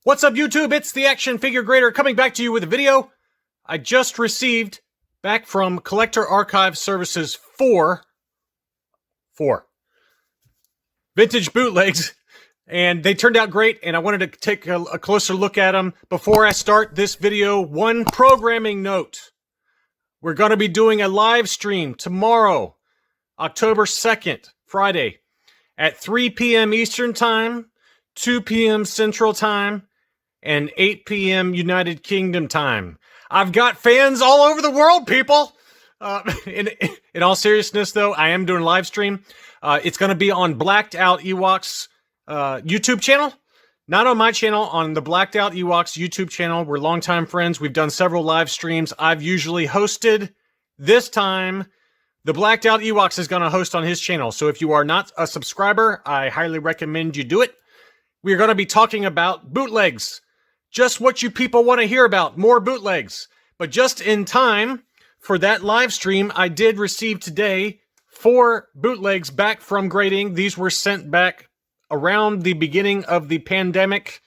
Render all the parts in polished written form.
What's up, YouTube? It's the Action Figure Grader coming back to you with a video I just received back from Collector Archive Services 4 vintage bootlegs, and they turned out great, and I wanted to take a closer look at them. Before I start this video, one programming note. We're going to be doing a live stream tomorrow, October 2nd, Friday, at 3 p.m. Eastern Time, 2 p.m. Central Time, and 8 p.m. United Kingdom time. I've got fans all over the world, people. In all seriousness, though, I am doing a live stream. It's going to be on Blacked Out Ewoks YouTube channel. Not on my channel, on the Blacked Out Ewoks YouTube channel. We're longtime friends. We've done several live streams. I've usually hosted. This time, the Blacked Out Ewoks is going to host on his channel. So if you are not a subscriber, I highly recommend you do it. We're going to be talking about bootlegs. Just what you people want to hear about, more bootlegs. But just in time for that live stream, I did receive today 4 bootlegs back from grading. These were sent back around the beginning of the pandemic.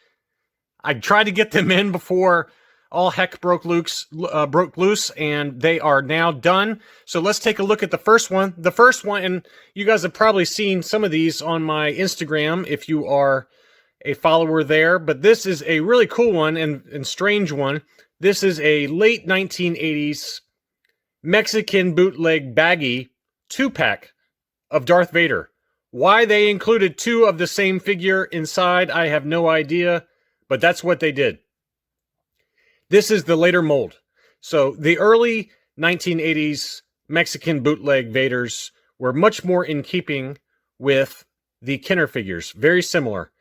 I tried to get them in before all heck broke loose, and they are now done. So let's take a look at the first one. The first one, and you guys have probably seen some of these on my Instagram if you are a follower there, but this is a really cool one and strange one. This is a late 1980s Mexican bootleg baggie 2-pack of Darth Vader. Why they included 2 of the same figure inside, I have no idea, but that's what they did. This is the later mold. So the early 1980s Mexican bootleg Vaders were much more in keeping with the Kenner figures, very similar.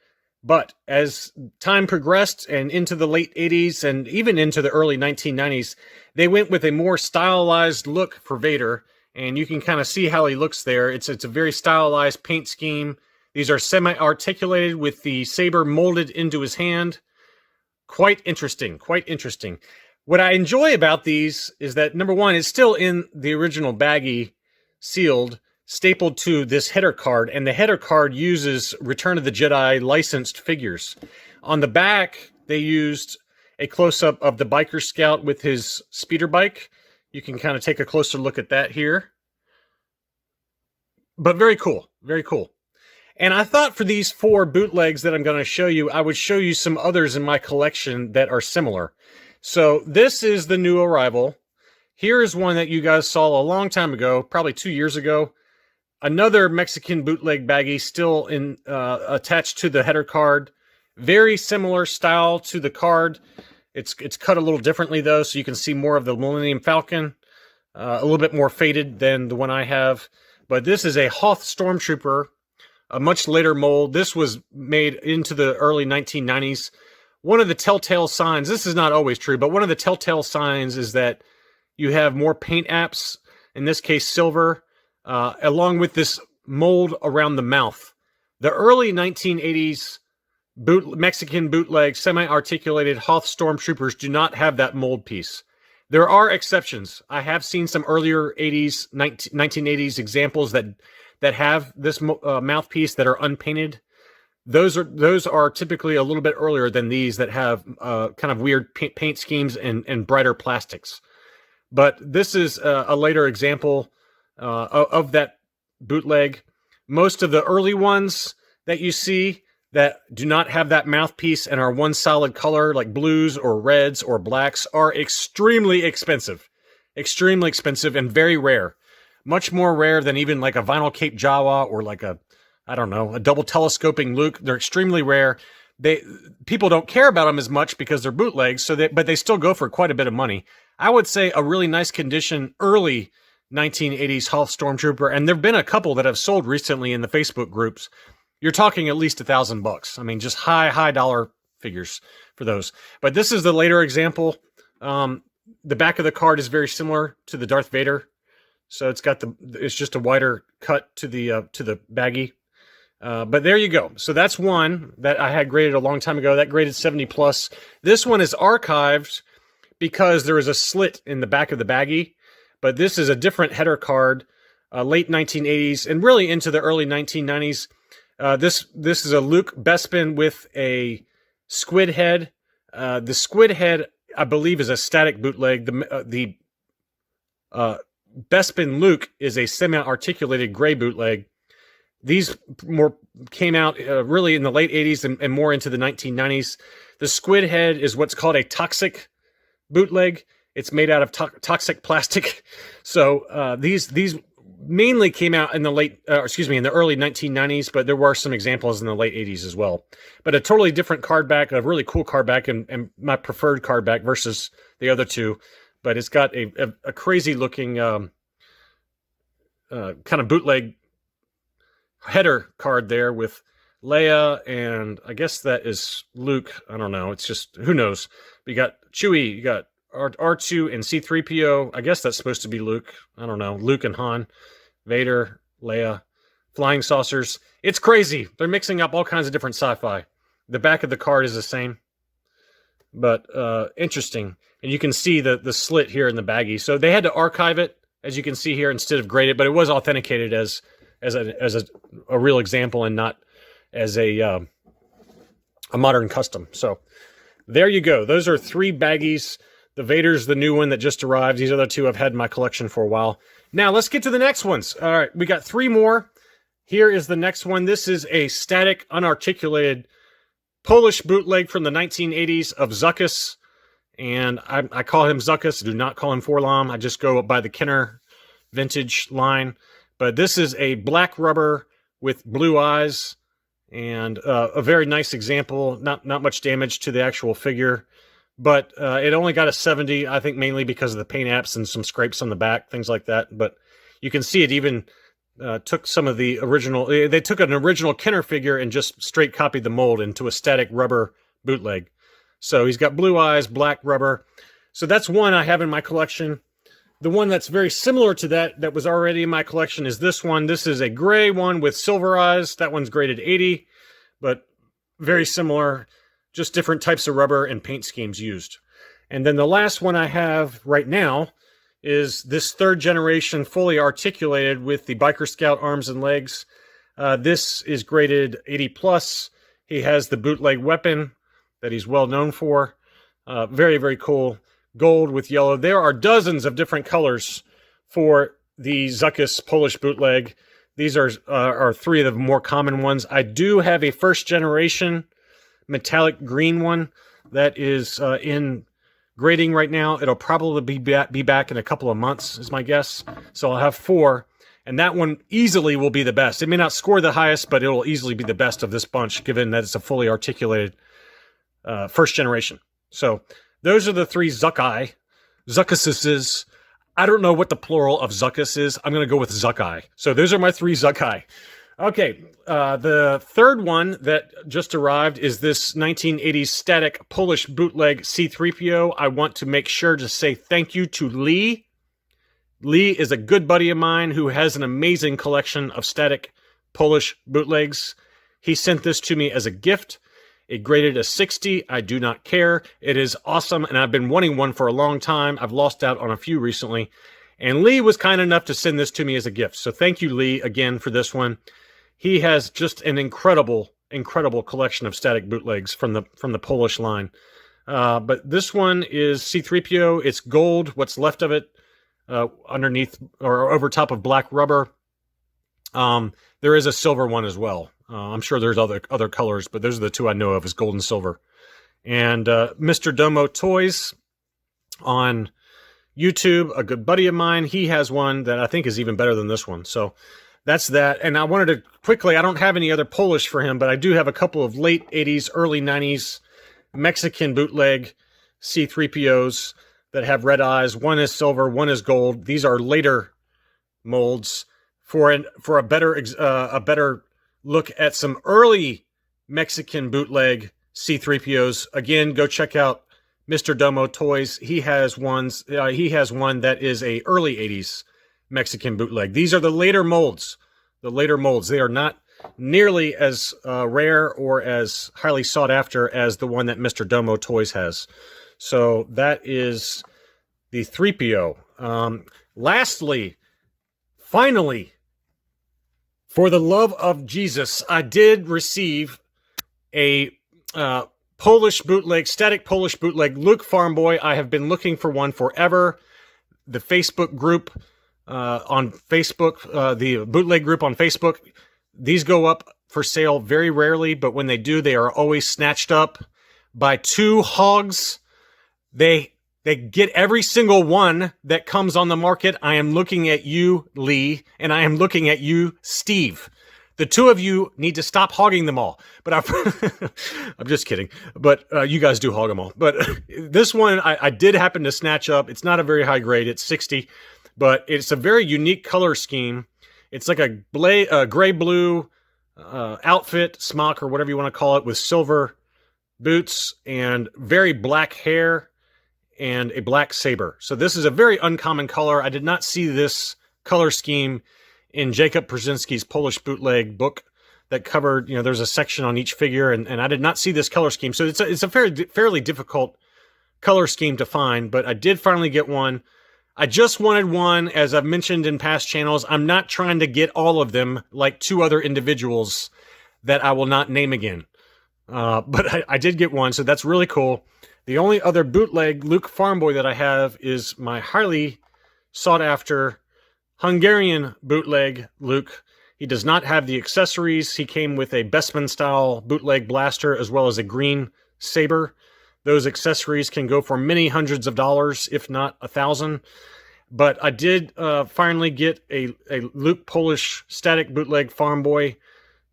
But as time progressed and into the late 80s and even into the early 1990s, they went with a more stylized look for Vader. And you can kind of see how he looks there. It's a very stylized paint scheme. These are semi-articulated with the saber molded into his hand. Quite interesting, quite interesting. What I enjoy about these is that, number one, it's still in the original baggie, sealed, stapled to this header card, and the header card uses Return of the Jedi licensed figures. On the back, they used a close-up of the biker scout with his speeder bike. You can kind of take a closer look at that here. But very cool, very cool. And I thought for these 4 bootlegs that I'm going to show you, I would show you some others in my collection that are similar. So this is the new arrival. Here is one that you guys saw a long time ago, probably 2 years ago. Another Mexican bootleg baggie still attached to the header card. Very similar style to the card. It's cut a little differently, though, so you can see more of the Millennium Falcon. A little bit more faded than the one I have. But this is a Hoth Stormtrooper, a much later mold. This was made into the early 1990s. One of the telltale signs, this is not always true, but one of the telltale signs is that you have more paint apps, in this case silver, along with this mold around the mouth. The early 1980s Mexican bootleg semi-articulated Hoth Stormtroopers do not have that mold piece. There are exceptions. I have seen some earlier 1980s examples that have this mouthpiece that are unpainted. Those are typically a little bit earlier than these that have kind of weird paint schemes and brighter plastics. But this is a later example of that bootleg. Most of the early ones that you see that do not have that mouthpiece and are one solid color, like blues or reds or blacks, are extremely expensive and very rare. Much more rare than even like a vinyl Cape Jawa or like a double telescoping Luke. They're extremely rare. People don't care about them as much because they're bootlegs, but they still go for quite a bit of money. I would say a really nice condition early 1980s Hoth Stormtrooper, and there've been a couple that have sold recently in the Facebook groups. You're talking at least $1,000. I mean, just high dollar figures for those. But this is the later example. The back of the card is very similar to the Darth Vader, so it's just a wider cut to the baggie. But there you go. So that's one that I had graded a long time ago. That graded 70 plus. This one is archived because there is a slit in the back of the baggie. But this is a different header card, late 1980s and really into the early 1990s. This is a Luke Bespin with a squid head. The squid head, I believe, is a static bootleg. The Bespin Luke is a semi-articulated gray bootleg. These more came out really in the late 80s and more into the 1990s. The squid head is what's called a toxic bootleg. It's made out of toxic plastic. So these mainly came out in the in the early 1990s, but there were some examples in the late 80s as well. But a totally different card back, a really cool card back, and my preferred card back versus the other two. But it's got a crazy looking kind of bootleg header card there with Leia, and I guess that is Luke. I don't know. It's just, who knows? You got Chewie, you got R2 and C-3PO. I guess that's supposed to be Luke. I don't know. Luke and Han, Vader, Leia, flying saucers. It's crazy. They're mixing up all kinds of different sci-fi. The back of the card is the same, but interesting. And you can see the slit here in the baggie. So they had to archive it, as you can see here, instead of grade it, but it was authenticated as a real example and not as a modern custom. So there you go. Those are 3 baggies. The Vader's the new one that just arrived. These other 2 I've had in my collection for a while. Now let's get to the next ones. All right, we got 3 more. Here is the next one. This is a static, unarticulated Polish bootleg from the 1980s of Zuckus. And I call him Zuckus. I do not call him Forlam. I just go by the Kenner vintage line. But this is a black rubber with blue eyes, and a very nice example. Not much damage to the actual figure, but it only got a 70, I think mainly because of the paint apps and some scrapes on the back, things like that. But you can see it even took some of the original... They took an original Kenner figure and just straight copied the mold into a static rubber bootleg. So he's got blue eyes, black rubber. So that's one I have in my collection. The one that's very similar to that was already in my collection is this one. This is a gray one with silver eyes. That one's graded 80, but very similar, just different types of rubber and paint schemes used. And then the last one I have right now is this 3rd generation fully articulated with the Biker Scout arms and legs. This is graded 80 plus. He has the bootleg weapon that he's well known for. Very, very cool. Gold with yellow. There are dozens of different colors for the Zuckus Polish bootleg. These are 3 of the more common ones. I do have a 1st generation metallic green one that is in grading right now. It'll probably be back in a couple of months, is my guess. So I'll have 4, and that one easily will be the best. It may not score the highest, but it'll easily be the best of this bunch, given that it's a fully articulated 1st generation. So those are the 3 Zuckuses. I don't know what the plural of Zuckus is. I'm going to go with Zucki. So those are my 3 Zucki. Okay, the 3rd one that just arrived is this 1980s static Polish bootleg C-3PO. I want to make sure to say thank you to Lee. Lee is a good buddy of mine who has an amazing collection of static Polish bootlegs. He sent this to me as a gift. It graded a 60. I do not care. It is awesome, and I've been wanting one for a long time. I've lost out on a few recently. And Lee was kind enough to send this to me as a gift. So thank you, Lee, again for this one. He has just an incredible collection of static bootlegs from the Polish line. But this one is C-3PO. It's gold, what's left of it, underneath or over top of black rubber. There is a silver one as well. I'm sure there's other colors, but those are the 2 I know of, is gold and silver. And Mr. Domo Toys on YouTube, a good buddy of mine, he has one that I think is even better than this one. So that's that. And I wanted to quickly, I don't have any other Polish for him, but I do have a couple of late 80s, early 90s Mexican bootleg C-3POs that have red eyes. One is silver, one is gold. These are later molds. For a better look at some early Mexican bootleg C-3POs, again, go check out Mr. Domo Toys. He has one that is a early 80s Mexican bootleg. These are the later molds. They are not nearly as rare or as highly sought after as the one that Mr. Domo Toys has. So that is the 3PO. Lastly, finally, for the love of Jesus, I did receive a Polish bootleg, static Polish bootleg, Luke Farmboy. I have been looking for one forever. The Facebook group on Facebook, the bootleg group on Facebook, these go up for sale very rarely, but when they do, they are always snatched up by two hogs. They get every single one that comes on the market. I am looking at you, Lee, and I am looking at you, Steve. The two of you need to stop hogging them all. But I'm just kidding. But you guys do hog them all. But this one I did happen to snatch up. It's not a very high grade. It's 60. But it's a very unique color scheme. It's like a gray-blue outfit, smock, or whatever you want to call it, with silver boots and very black hair and a black saber. So this is a very uncommon color. I did not see this color scheme in Jacob Brzezinski's Polish bootleg book that covered, there's a section on each figure, and I did not see this color scheme. So it's a fairly difficult color scheme to find, but I did finally get one. I just wanted one, as I've mentioned in past channels. I'm not trying to get all of them like two other individuals that I will not name again. But I did get one, so that's really cool. The only other bootleg Luke Farmboy that I have is my highly sought-after Hungarian bootleg Luke. He does not have the accessories. He came with a Bestman-style bootleg blaster as well as a green saber. Those accessories can go for many hundreds of dollars, if not 1,000. But I did finally get a Luke Polish static bootleg Farmboy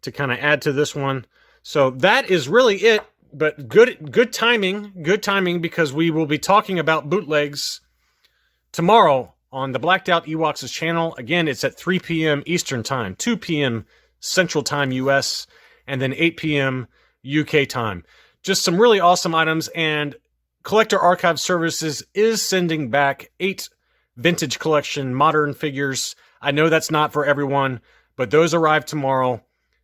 to kind of add to this one. So that is really it. But good timing, because we will be talking about bootlegs tomorrow on the Blacked Out Ewoks' channel. Again, it's at 3 p.m. Eastern Time, 2 p.m. Central Time U.S., and then 8 p.m. UK time. Just some really awesome items, and Collector Archive Services is sending back 8 vintage collection modern figures. I know that's not for everyone, but those arrive tomorrow.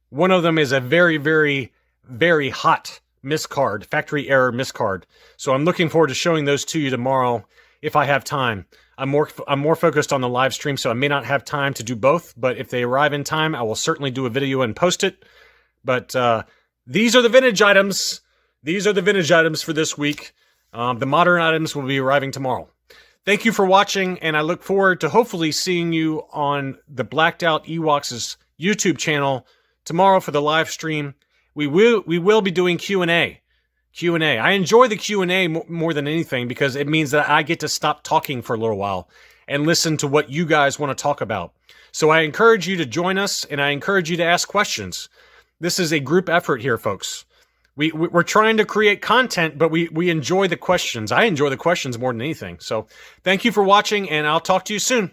One of them is a very, very, very hot miscard, factory error miscard. So I'm looking forward to showing those to you tomorrow if I have time. I'm more focused on the live stream, so I may not have time to do both, but if they arrive in time, I will certainly do a video and post it. But these are the vintage items. These are the vintage items for this week. The modern items will be arriving tomorrow. Thank you for watching, and I look forward to hopefully seeing you on the Blacked Out Ewoks' YouTube channel tomorrow for the live stream. We will be doing Q&A. I enjoy the Q&A more than anything because it means that I get to stop talking for a little while and listen to what you guys want to talk about. So I encourage you to join us, and I encourage you to ask questions. This is a group effort here, folks. We're trying to create content, but we enjoy the questions. I enjoy the questions more than anything. So thank you for watching, and I'll talk to you soon.